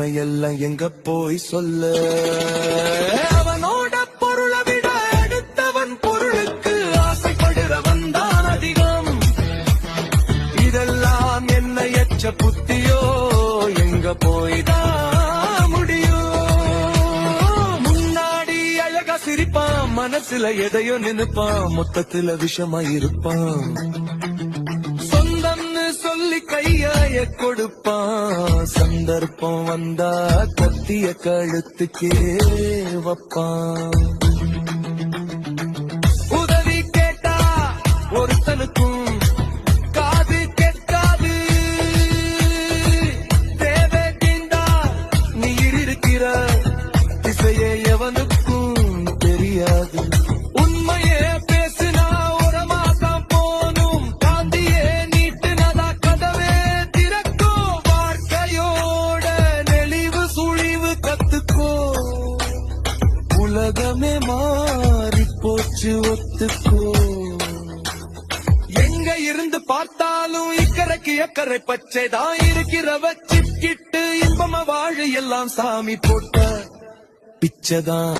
உண்மையெல்லாம் எங்க போய் சொல்ல? அவனோட பொருளை விட அடுத்தவன் பொருளுக்கு ஆசைப்படுறவன் தான் அதிகம். இதெல்லாம் என்ன எச்ச புத்தியோ? எங்க போய்தான் முடியும்? முன்னாடி அழகா சிரிப்பான், மனசுல எதையோ நினைப்பான், மொத்தத்துல விஷமா இருப்பான். சொந்தம்னு சொல்லி கையாய கொடுப்பான், சந்தர்ப்பம் வந்தா கத்திய கழுத்துக்கே வப்பான். உதவி கேட்டா ஒருத்தனுக்கும் காது கேட்காது, தேவை தீண்டா நீ இருக்கிற திசையே எவனுக்கும் தெரியாது. உண்மையே பேசினா ஒரு மாசம் போனும், காந்தியே நீட்டுனதா கதவே திறக்கும். வாழ்க்கையோட நெளிவு சுழிவு கத்துக்கோ, உலகமே மாறி போச்சு ஒத்துக்கோ. எங்க இருந்து பார்த்தாலும் இக்கரைக்கு அக்கறை பச்சைதான் இருக்கிறவ சிக்கிட்டு இன்பமா வாழ எல்லாம் சாமி போட்ட பிச்சைதான்.